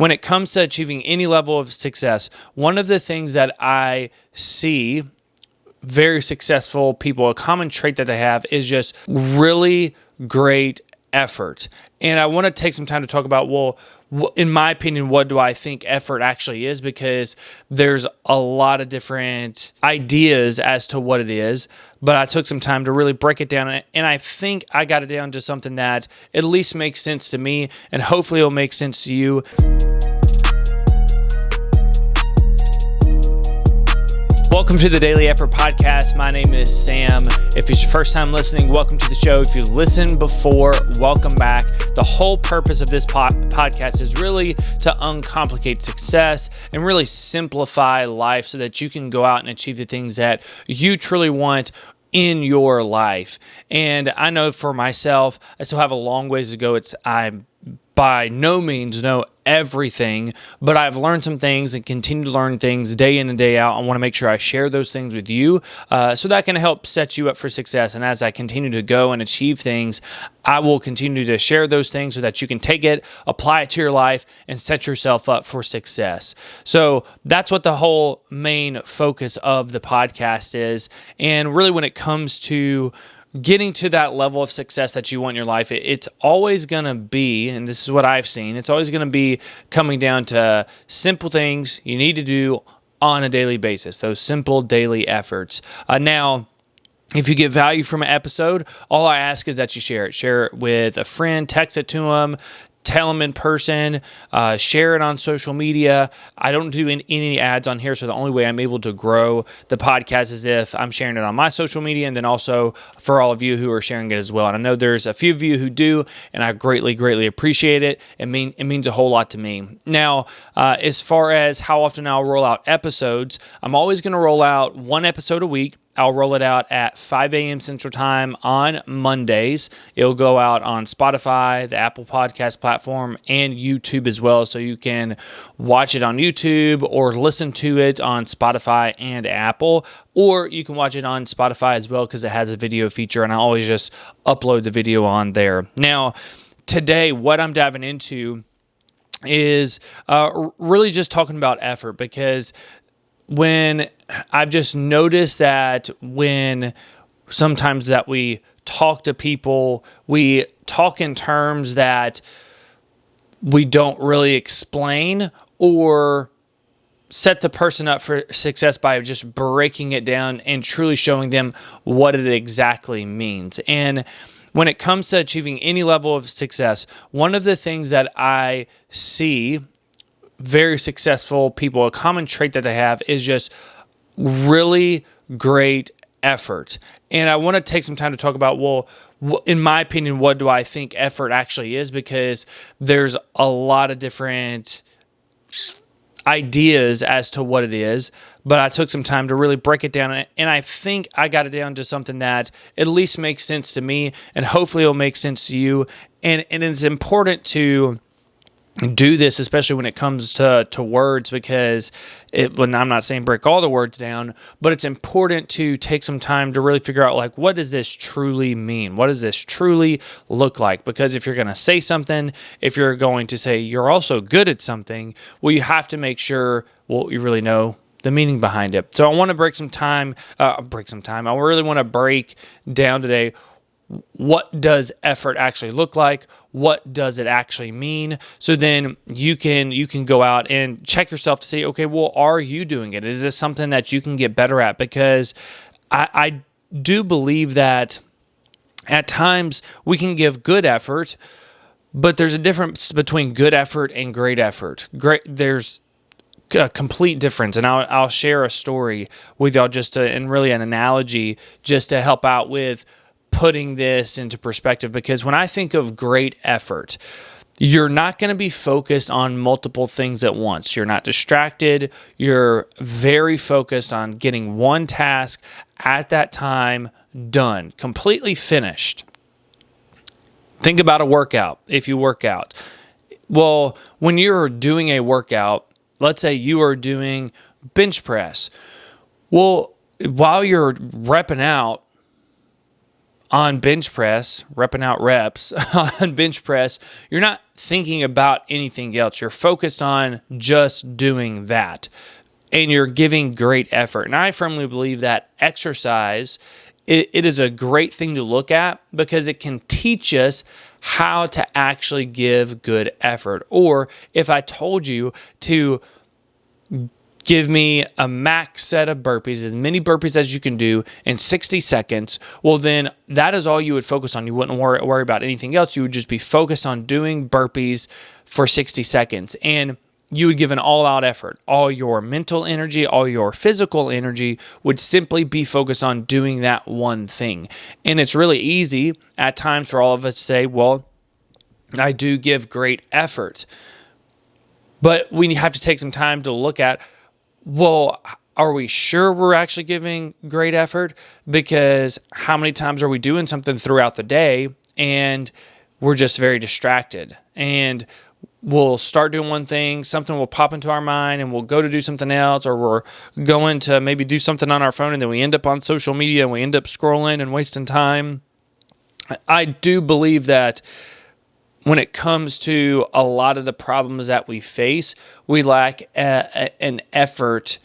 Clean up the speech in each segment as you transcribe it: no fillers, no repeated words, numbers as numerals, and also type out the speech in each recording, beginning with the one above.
when it comes to achieving any level of success, one of the things that I see very successful people, a common trait that they have is just really great effort. And I want to take some time to talk about, well, in my opinion, what do I think effort actually is? Because there's a lot of different ideas as to what it is, but I took some time to really break it down, and I think I got it down to something that at least makes sense to me, and hopefully it'll make sense to you. Welcome to the Daily Effort Podcast. My name is Sam. If it's your first time listening, welcome to the show. If you've listened before, welcome back. The whole purpose of this podcast is really to uncomplicate success and really simplify life so that you can go out and achieve the things that you truly want in your life. And I know for myself, I still have a long ways to go. I by no means know everything, but I've learned some things and continue to learn things day in and day out. I want to make sure I share those things with you so that can help set you up for success. And as I continue to go and achieve things, I will continue to share those things so that you can take it, apply it to your life, and set yourself up for success. So that's what the whole main focus of the podcast is. And really when it comes to getting to that level of success that you want in your life, it's always going to be, and this is what I've seen, it's always going to be coming down to simple things you need to do on a daily basis, those simple daily efforts. Now, if you get value from an episode, all I ask is that you share it. Share it with a friend, text it to them, tell them in person, share it on social media. I don't do any ads on here, so the only way I'm able to grow the podcast is if I'm sharing it on my social media, and then also for all of you who are sharing it as well. And I know there's a few of you who do, and I greatly appreciate it. It means a whole lot to me. Now, as far as how often I'll roll out episodes, I'm always going to roll out one episode a week. I'll roll it out at 5 a.m. Central Time on Mondays. It'll go out on Spotify, the Apple Podcast platform, and YouTube as well. So you can watch it on YouTube or listen to it on Spotify and Apple, or you can watch it on Spotify as well because it has a video feature, and I always just upload the video on there. Now, today, what I'm diving into is really just talking about effort, because when I've just noticed that when sometimes that we talk to people, we talk in terms that we don't really explain or set the person up for success by just breaking it down and truly showing them what it exactly means. And when it comes to achieving any level of success, one of the things that I see very successful people, a common trait that they have is just really great effort. And I want to take some time to talk about, well, in my opinion, what do I think effort actually is? Because there's a lot of different ideas as to what it is, but I took some time to really break it down, and I think I got it down to something that at least makes sense to me, and hopefully it'll make sense to you. And it's important to do this, especially when it comes to words, because when I'm not saying break all the words down, but it's important to take some time to really figure out, like, what does this truly mean? What does this truly look like? Because if you're going to say something, if you're going to say you're also good at something, well, you have to make sure, well, you really know the meaning behind it. So I want to break some time. I really want to break down today, what does effort actually look like? What does it actually mean? So then you can go out and check yourself to see, okay, well, are you doing it? Is this something that you can get better at? Because I do believe that at times we can give good effort, but there's a difference between good effort and great effort. There's a complete difference, and I'll share a story with y'all and really an analogy just to help out with putting this into perspective. Because when I think of great effort, you're not going to be focused on multiple things at once. You're not distracted. You're very focused on getting one task at that time done, completely finished. Think about a workout. If you work out, well, when you're doing a workout, let's say you are doing bench press. Well, while you're repping out on bench press, repping out reps on bench press, you're not thinking about anything else. You're focused on just doing that, and you're giving great effort. And I firmly believe that exercise, it is a great thing to look at because it can teach us how to actually give good effort. Or if I told you to give me a max set of burpees, as many burpees as you can do in 60 seconds, well, then that is all you would focus on. You wouldn't worry about anything else. You would just be focused on doing burpees for 60 seconds. And you would give an all-out effort. All your mental energy, all your physical energy would simply be focused on doing that one thing. And it's really easy at times for all of us to say, well, I do give great effort. But we have to take some time to look at, well, are we sure we're actually giving great effort? Because how many times are we doing something throughout the day and we're just very distracted? And we'll start doing one thing, something will pop into our mind, and we'll go to do something else, or we're going to maybe do something on our phone, and then we end up on social media, and we end up scrolling and wasting time. I do believe that when it comes to a lot of the problems that we face, we lack an effort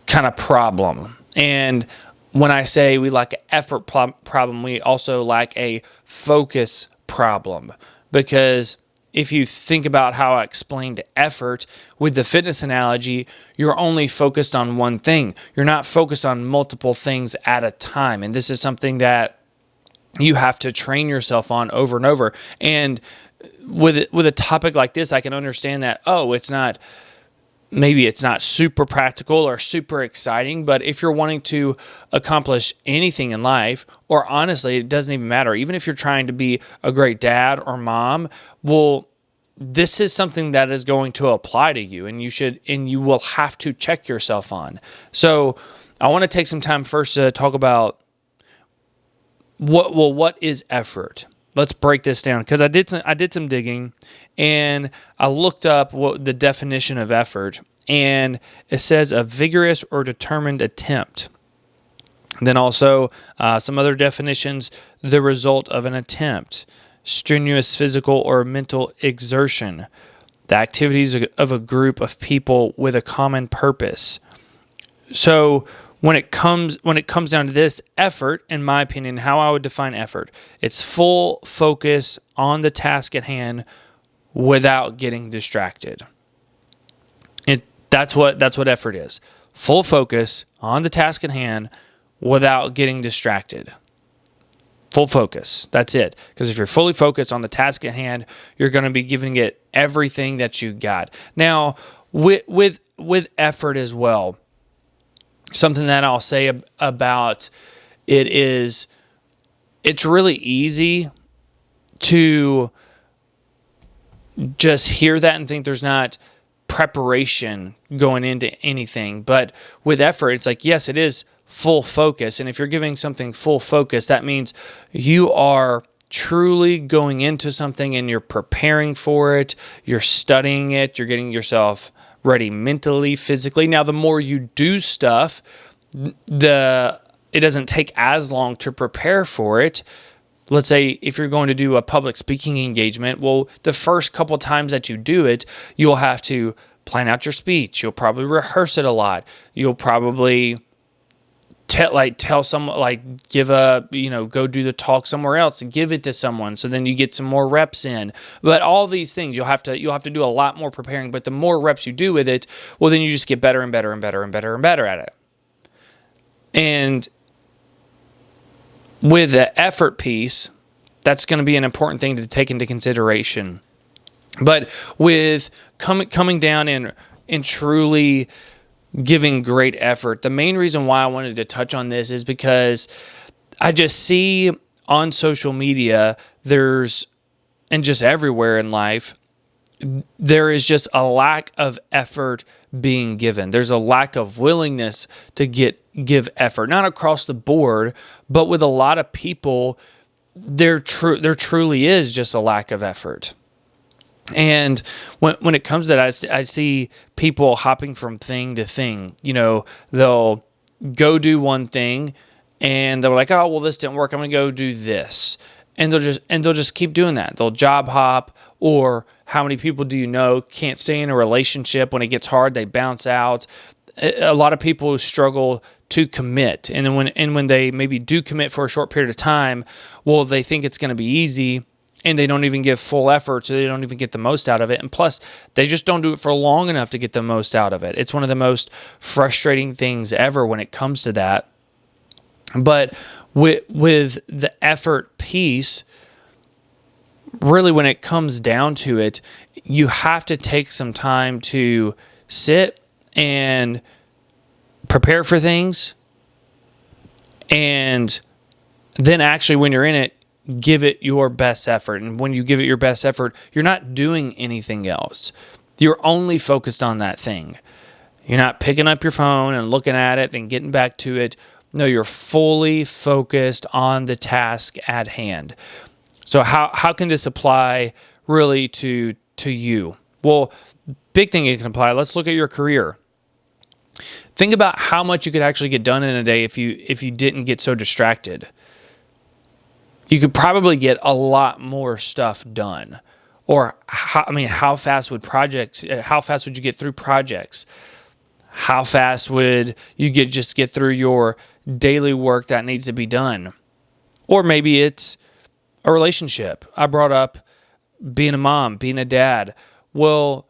kind of problem. And when I say we lack an effort problem, we also lack a focus problem. Because if you think about how I explained effort with the fitness analogy, you're only focused on one thing. You're not focused on multiple things at a time. And this is something that you have to train yourself on over and over. And with a topic like this, I can understand that, maybe it's not super practical or super exciting, but if you're wanting to accomplish anything in life, or honestly, it doesn't even matter, even if you're trying to be a great dad or mom, well, this is something that is going to apply to you, and you will have to check yourself on. So I want to take some time first to talk about what is effort? Let's break this down, because I did some digging, and I looked up what the definition of effort, and it says a vigorous or determined attempt. Then also some other definitions: the result of an attempt, strenuous physical or mental exertion, the activities of a group of people with a common purpose. So when it comes down to this, effort, in my opinion, how I would define effort, it's full focus on the task at hand without getting distracted. That's what effort is. Full focus on the task at hand without getting distracted. Full focus. That's it. Because if you're fully focused on the task at hand, you're going to be giving it everything that you got. Now, with effort as well, something that I'll say about it is it's really easy to just hear that and think there's not preparation going into anything. But with effort, it's like, yes, it is full focus. And if you're giving something full focus, that means you are truly going into something and you're preparing for it, you're studying it, you're getting yourself ready mentally, physically. Now, the more you do stuff, it doesn't take as long to prepare for it. Let's say if you're going to do a public speaking engagement, well, the first couple times that you do it, you'll have to plan out your speech. You'll probably rehearse it a lot. You'll probably tell someone, go do the talk somewhere else and give it to someone, so then you get some more reps in. But all these things, you'll have to do a lot more preparing. But the more reps you do with it, well, then you just get better and better and better and better and better at it. And with the effort piece, that's going to be an important thing to take into consideration. But with coming down and truly giving great effort, the main reason why I wanted to touch on this is because I just see on social media, and just everywhere in life, there is just a lack of effort being given. There's a lack of willingness to give effort, not across the board, but with a lot of people, there truly is just a lack of effort. And when it comes to that, I see people hopping from thing to thing. They'll go do one thing, and they're like, oh, well, this didn't work. I'm going to go do this. And they'll just keep doing that. They'll job hop, or how many people do you know can't stay in a relationship when it gets hard, they bounce out. A lot of people struggle to commit. And then when they maybe do commit for a short period of time, well, they think it's going to be easy, and they don't even give full effort, so they don't even get the most out of it. And plus, they just don't do it for long enough to get the most out of it. It's one of the most frustrating things ever when it comes to that. But with the effort piece, really when it comes down to it, you have to take some time to sit and prepare for things, and then actually when you're in it, give it your best effort. And when you give it your best effort, you're not doing anything else. You're only focused on that thing. You're not picking up your phone and looking at it, then getting back to it. No, you're fully focused on the task at hand. So how can this apply really to you? Well, big thing it can apply. Let's look at your career. Think about how much you could actually get done in a day if you didn't get so distracted. You could probably get a lot more stuff done. Or how fast would you get through projects? How fast would you get through your daily work that needs to be done? Or maybe it's a relationship. I brought up being a mom, being a dad. Well,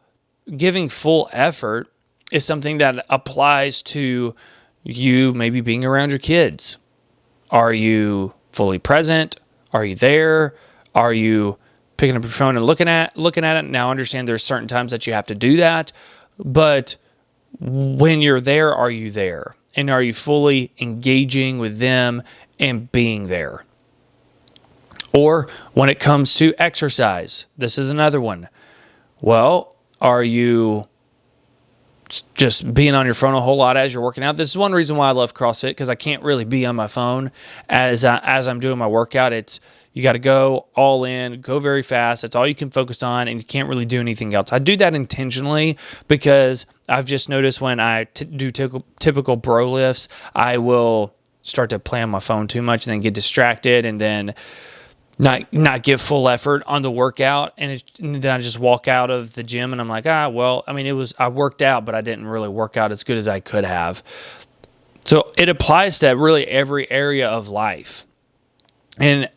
giving full effort is something that applies to you maybe being around your kids. Are you fully present? Are you there? Are you picking up your phone and looking at it? Now, understand there's certain times that you have to do that, but when you're there, are you there? And are you fully engaging with them and being there? Or when it comes to exercise, this is another one. Well, are you just being on your phone a whole lot as you're working out? This is one reason why I love CrossFit, because I can't really be on my phone as I'm doing my workout. It's you got to go all in, go very fast. That's all you can focus on, and you can't really do anything else. I do that intentionally because I've just noticed when I do typical bro lifts, I will start to play on my phone too much and then get distracted, and then not give full effort on the workout, and then I just walk out of the gym and I'm like, I worked out, but I didn't really work out as good as I could have. So it applies to really every area of life. And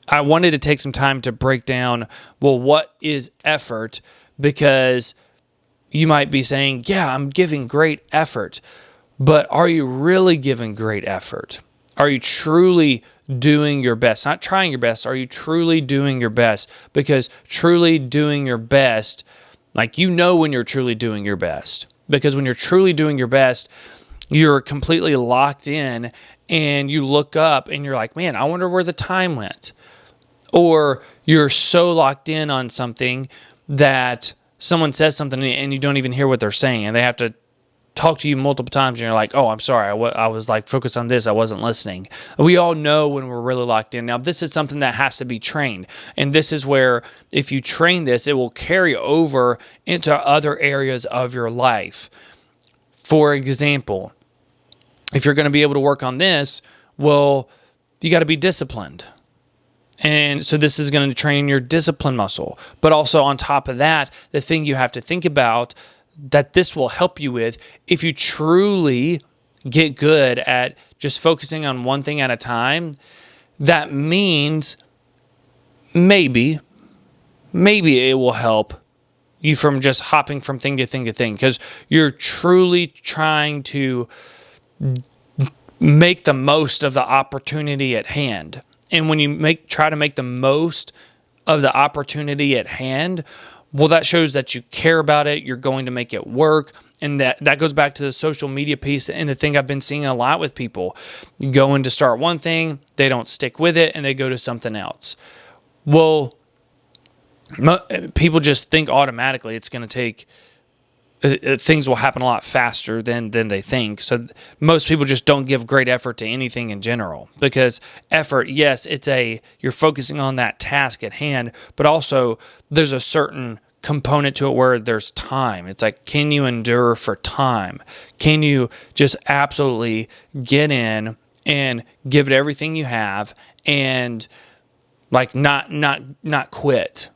I wanted to take some time to break down, well, what is effort? Because you might be saying, yeah, I'm giving great effort, but are you really giving great effort? Are you truly doing your best? Not trying your best. Are you truly doing your best? Because truly doing your best, when you're truly doing your best. Because when you're truly doing your best, you're completely locked in, and you look up and you're like, man, I wonder where the time went. Or you're so locked in on something that someone says something and you don't even hear what they're saying, and they have to talk to you multiple times, and you're like, oh, I'm sorry, I was focused on this, I wasn't listening. We all know when we're really locked in. Now, this is something that has to be trained, and this is where if you train this, it will carry over into other areas of your life. For example, if you're going to be able to work on this, well, you got to be disciplined. And so this is going to train your discipline muscle. But also on top of that, the thing you have to think about that this will help you with, if you truly get good at just focusing on one thing at a time, that means maybe it will help you from just hopping from thing to thing to thing, because you're truly trying to make the most of the opportunity at hand. And when you try to make the most of the opportunity at hand, well, that shows that you care about it. You're going to make it work. And that goes back to the social media piece and the thing I've been seeing a lot with people. Going to start one thing, they don't stick with it, and they go to something else. Well, people just think automatically it's going to take, things will happen a lot faster than they think. So most people just don't give great effort to anything in general, because effort, yes, you're focusing on that task at hand, but also there's a certain component to it where there's time. It's like, can you endure for time? Can you just absolutely get in and give it everything you have? And like not quit.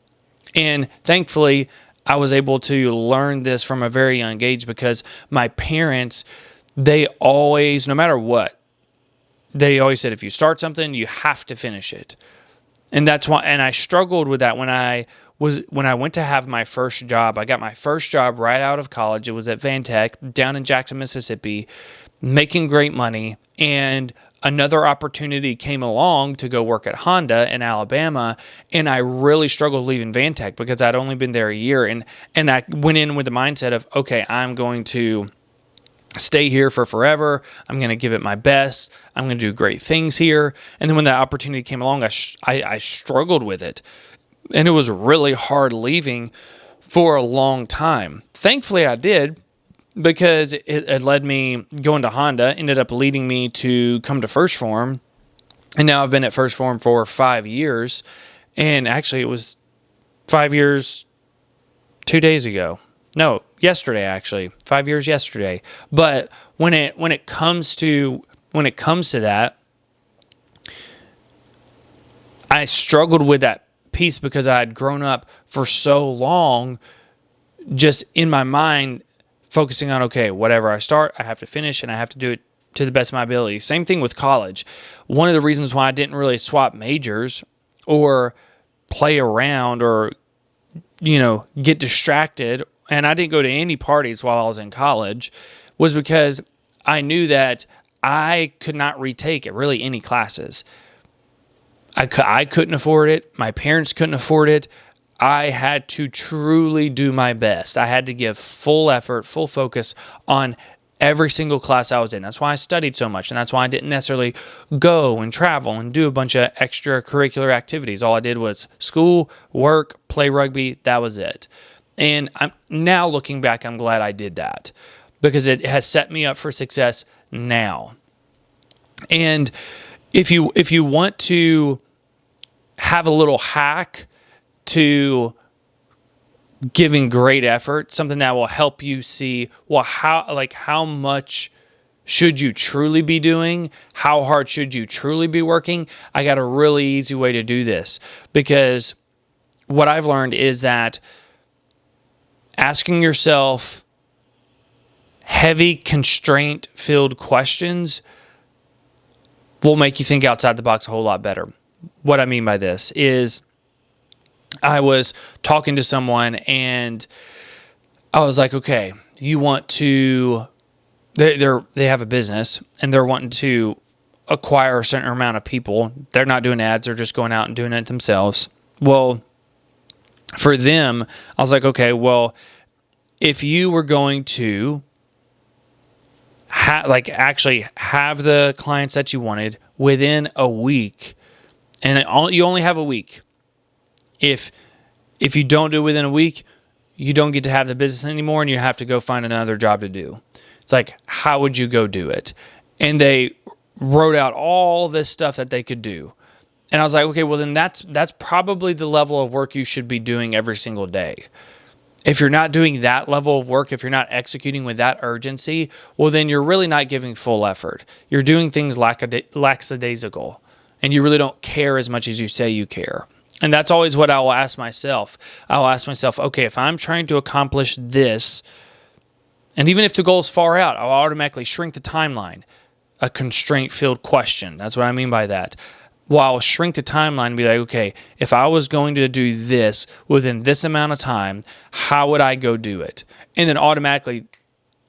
And thankfully, I was able to learn this from a very young age because my parents, they always, no matter what, they always said, if you start something, you have to finish it. And that's why, and I struggled with that when I went to have my first job. I got my first job right out of college. It was at Van Tech down in Jackson, Mississippi, making great money. And another opportunity came along to go work at Honda in Alabama. And I really struggled leaving Van Tech because I'd only been there a year. And I went in with the mindset of, okay, I'm going to stay here for forever. I'm going to give it my best. I'm going to do great things here. And then when that opportunity came along, I struggled with it. And it was really hard leaving for a long time. Thankfully, I did, because it led me going to Honda, ended up leading me to come to First Form. And now I've been at First Form for 5 years. And actually, it was 5 years 2 days ago. No, yesterday, actually. 5 years yesterday. But when it comes to that, I struggled with that piece because I had grown up for so long just in my mind focusing on, okay, whatever I start, I have to finish, and I have to do it to the best of my ability. Same thing with college. One of the reasons why I didn't really swap majors or play around or, get distracted, and I didn't go to any parties while I was in college, was because I knew that I could not retake really any classes. I couldn't afford it. My parents couldn't afford it. I had to truly do my best. I had to give full effort, full focus on every single class I was in. That's why I studied so much, and that's why I didn't necessarily go and travel and do a bunch of extracurricular activities. All I did was school, work, play rugby. That was it. And I'm now looking back, I'm glad I did that because it has set me up for success now. And if you want to have a little hack to giving great effort, something that will help you see, well, how much should you truly be doing? How hard should you truly be working? I got a really easy way to do this, because what I've learned is that asking yourself heavy constraint-filled questions will make you think outside the box a whole lot better. What I mean by this is, I was talking to someone and I was like, okay, you want to, they have a business and they're wanting to acquire a certain amount of people. They're not doing ads. They're just going out and doing it themselves. Well, for them, I was like, okay, well, if you were going to actually have the clients that you wanted within a week, and you only have a week. If you don't do it within a week, you don't get to have the business anymore, and you have to go find another job to do. It's like, how would you go do it? And they wrote out all this stuff that they could do. And I was like, okay, well then that's probably the level of work you should be doing every single day. If you're not doing that level of work, if you're not executing with that urgency, well then you're really not giving full effort. You're doing things lackadaisical, and you really don't care as much as you say you care. And that's always what I will ask myself. I'll ask myself, okay, if I'm trying to accomplish this, and even if the goal is far out, I'll automatically shrink the timeline. A constraint-filled question. That's what I mean by that. Well, I'll shrink the timeline and be like, okay, if I was going to do this within this amount of time, how would I go do it? And then automatically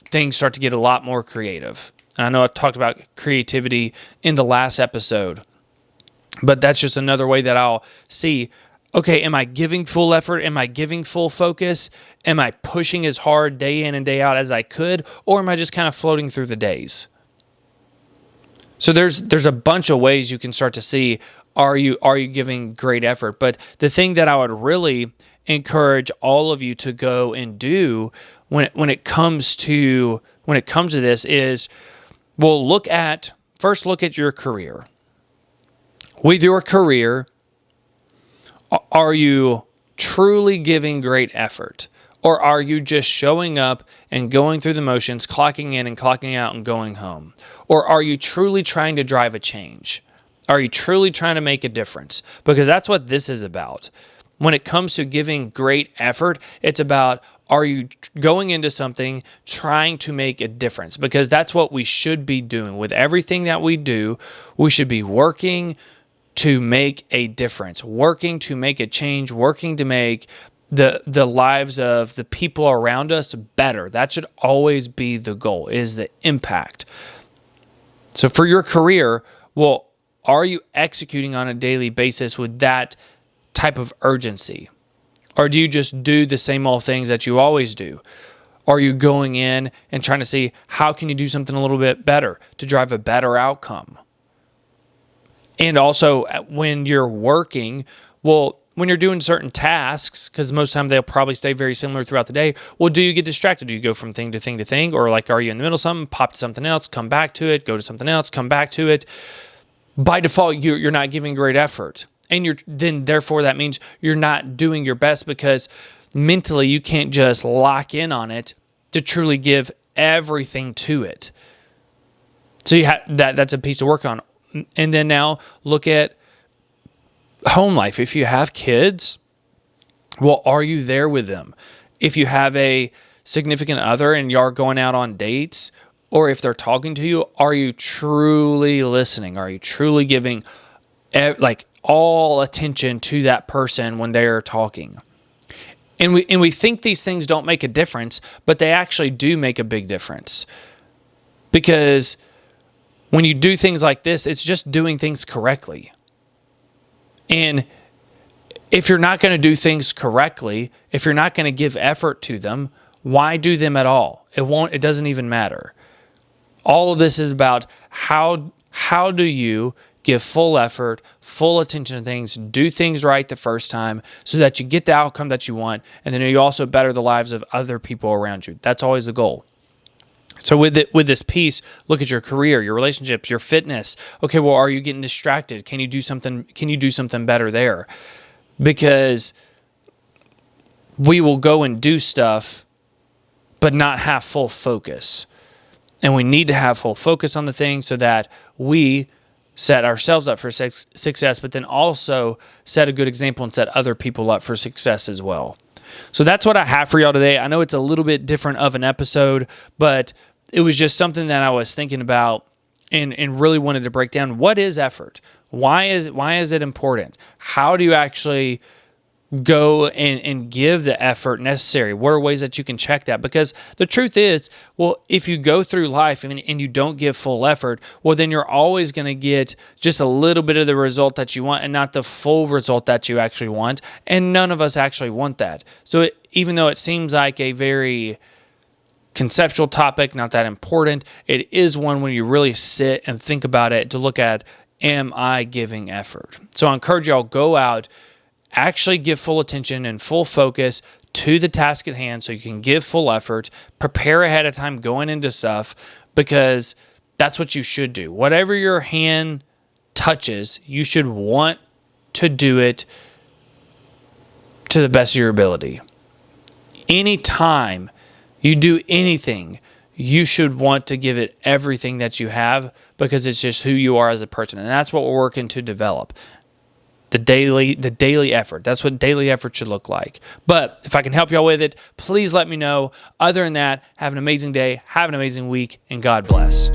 things start to get a lot more creative. And I know I talked about creativity in the last episode, but that's just another way that I'll see, okay, am I giving full effort? Am I giving full focus? Am I pushing as hard day in and day out as I could? Or am I just kind of floating through the days? So there's a bunch of ways you can start to see, are you giving great effort? But the thing that I would really encourage all of you to go and do when it comes to this is, well, first look at your career. With your career, are you truly giving great effort? Or are you just showing up and going through the motions, clocking in and clocking out and going home? Or are you truly trying to drive a change? Are you truly trying to make a difference? Because that's what this is about. When it comes to giving great effort, it's about, are you going into something trying to make a difference? Because that's what we should be doing. With everything that we do, we should be working to make a difference, working to make a change, working to make the lives of the people around us better. That should always be the goal, is the impact. So for your career, well, are you executing on a daily basis with that type of urgency? Or do you just do the same old things that you always do? Are you going in and trying to see how can you do something a little bit better to drive a better outcome? And also when you're working, well, when you're doing certain tasks, because most of the time they'll probably stay very similar throughout the day, well, do you get distracted? Do you go from thing to thing to thing? Or like, are you in the middle of something, pop to something else, come back to it, go to something else, come back to it? By default, you're not giving great effort. And therefore that means you're not doing your best, because mentally you can't just lock in on it to truly give everything to it. So that's a piece to work on. And then now look at home life. If you have kids, well, are you there with them? If you have a significant other and you're going out on dates, or if they're talking to you, are you truly listening? Are you truly giving all attention to that person when they're talking? And we think these things don't make a difference, but they actually do make a big difference. Because when you do things like this, it's just doing things correctly. And if you're not going to do things correctly, if you're not going to give effort to them, why do them at all? It doesn't even matter. All of this is about how do you give full effort, full attention to things, do things right the first time so that you get the outcome that you want, and then you also better the lives of other people around you. That's always the goal. So with this piece, look at your career, your relationships, your fitness. Okay, well, are you getting distracted? Can you do something better there? Because we will go and do stuff but not have full focus. And we need to have full focus on the thing so that we set ourselves up for success, but then also set a good example and set other people up for success as well. So that's what I have for y'all today. I know it's a little bit different of an episode, but it was just something that I was thinking about and really wanted to break down. What is effort? Why is it important? How do you actually go and give the effort necessary? What are ways that you can check that? Because the truth is, well, if you go through life and you don't give full effort, well, then you're always going to get just a little bit of the result that you want and not the full result that you actually want. And none of us actually want that. So even though it seems like a very conceptual topic, not that important, it is one when you really sit and think about it to look at, am I giving effort? So I encourage y'all, go out, actually give full attention and full focus to the task at hand so you can give full effort, prepare ahead of time going into stuff, because that's what you should do. Whatever your hand touches, you should want to do it to the best of your ability. Anytime you do anything, you should want to give it everything that you have, because it's just who you are as a person. And that's what we're working to develop. The daily effort. That's what daily effort should look like. But if I can help y'all with it, please let me know. Other than that, have an amazing day, have an amazing week, and God bless.